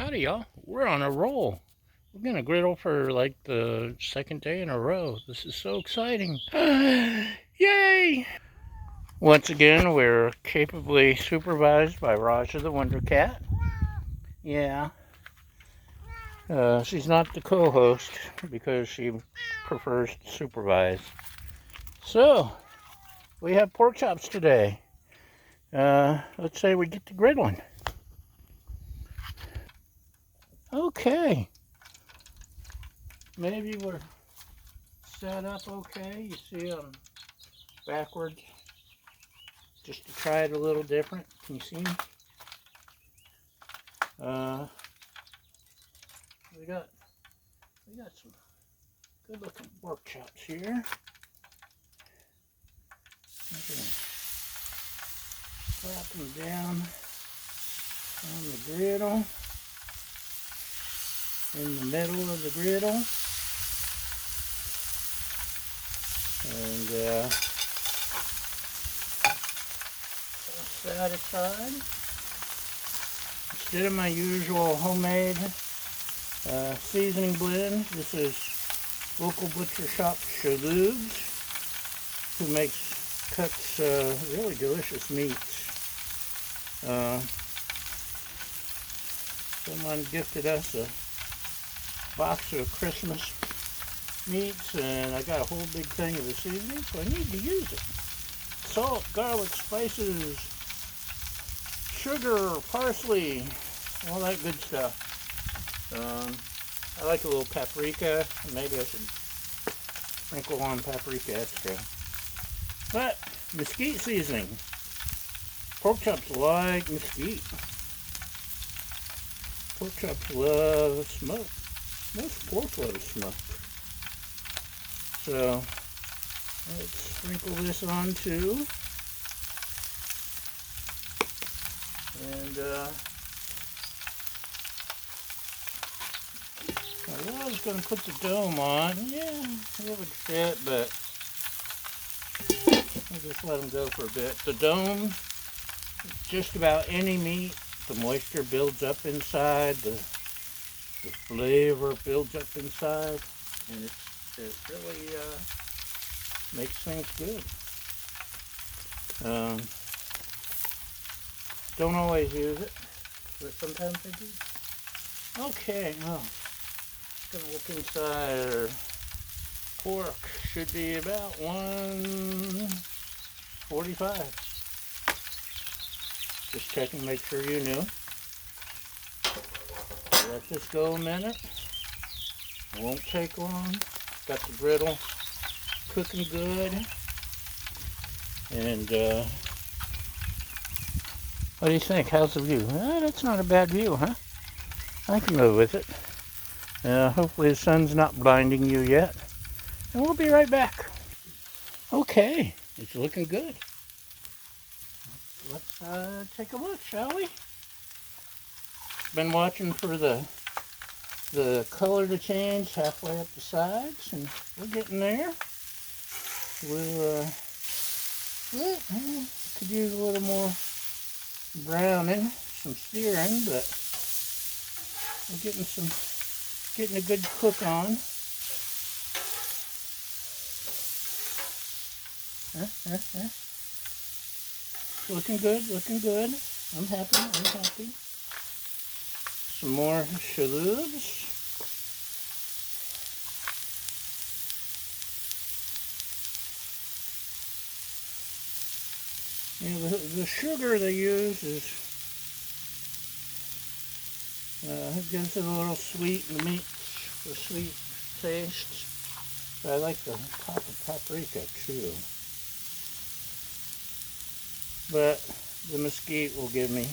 Howdy, y'all. We're on a roll. We're gonna griddle for like the second day in a row. This is so exciting. Yay! Once again, we're capably supervised by Raja the Wonder Cat. Yeah. She's not the co-host because she prefers to supervise. So, we have pork chops today. Let's say we get to griddling. Okay. Maybe we're set up okay. You see them backwards just to try it a little different. Can you see me? We got some good looking pork chops here. I'm gonna slap them down on the griddle, in the middle of the griddle, and set aside. Instead of my usual homemade seasoning blend, this is local butcher shop Shalugs, who cuts really delicious meats. Someone gifted us a box of Christmas meats, and I got a whole big thing of the seasoning, so I need to use it. Salt, garlic, spices, sugar, parsley, all that good stuff. I like a little paprika. Maybe I should sprinkle on paprika extra. But mesquite seasoning. Pork chops like mesquite. Pork chops love smoke. Most pork loves smoke. So let's sprinkle this on too. And I was going to put the dome on. Yeah, it would fit, but I'll just let them go for a bit. The dome, just about any meat, the moisture builds up inside, the flavor builds up inside, and it really makes things good. Don't always use it, but sometimes I do. Okay, well, gonna look inside. Our pork should be about 145. Just checking, make sure you knew. Let this go a minute. It won't take long. Got the griddle cooking good. And what do you think? How's the view? That's not a bad view, huh? I can live with it. Hopefully the sun's not blinding you yet. And we'll be right back. Okay, it's looking good. Let's take a look, shall we? Been watching for the color to change halfway up the sides, and we're getting there. We'll could use a little more browning, some searing, but we're getting a good cook on. Looking good, looking good. I'm happy. Some more shallots. Yeah, the sugar they use gives it a little sweet in the meat, a sweet taste. But I like the pop of paprika too. But the mesquite will give me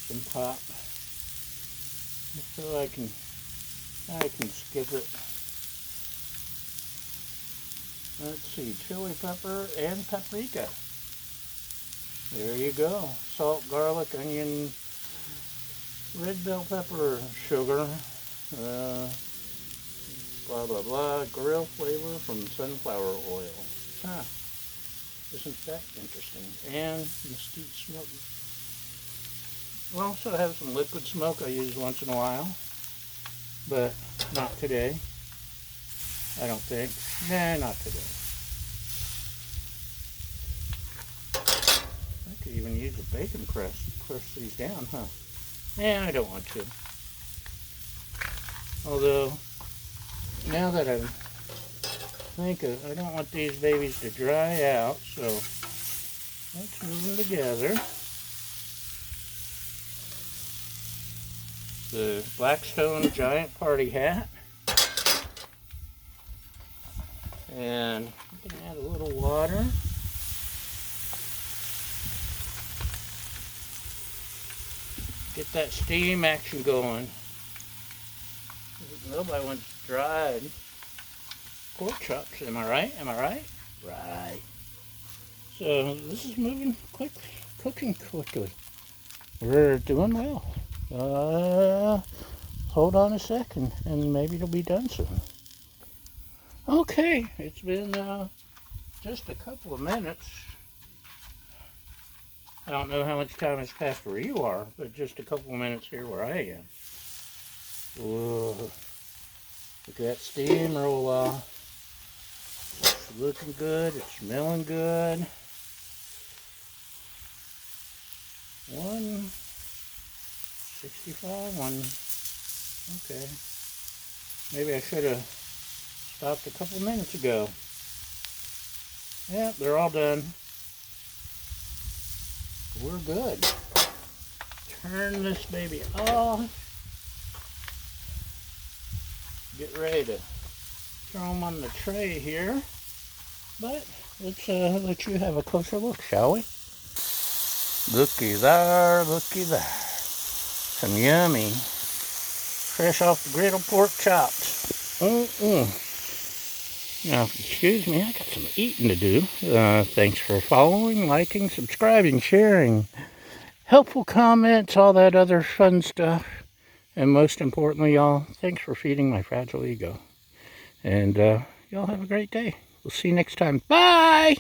some pop. So I can skip it. Let's see, chili pepper and paprika. There you go. Salt, garlic, onion, red bell pepper, sugar, blah blah blah, grill flavor from sunflower oil. Huh. Isn't that interesting? And mesquite smoke. We also have some liquid smoke I use once in a while, but not today. I don't think. Nah, not today. I could even use a bacon press to press these down, huh? Yeah, I don't want to. Although, now that I think of, I don't want these babies to dry out, so let's move them together. The Blackstone giant party hat. And I'm going to add a little water. Get that steam action going. Nobody wants dried pork chops, am I right? Am I right? Right. So this is moving quickly, cooking quickly. We're doing well. Hold on a second, and maybe it'll be done soon. Okay, it's been just a couple of minutes. I don't know how much time has passed where you are, but just a couple of minutes here where I am. Whoa. Look at that steam roll off. It's looking good, it's smelling good. 165, okay. Maybe I should have stopped a couple minutes ago. Yeah, they're all done. We're good. Turn this baby off. Get ready to throw them on the tray here. But let's let you have a closer look, shall we? Looky there, looky there. Some yummy, fresh off the griddle pork chops. Now, excuse me, I got some eating to do. Thanks for following, liking, subscribing, sharing, helpful comments, all that other fun stuff. And most importantly, y'all, thanks for feeding my fragile ego. And y'all have a great day. We'll see you next time. Bye!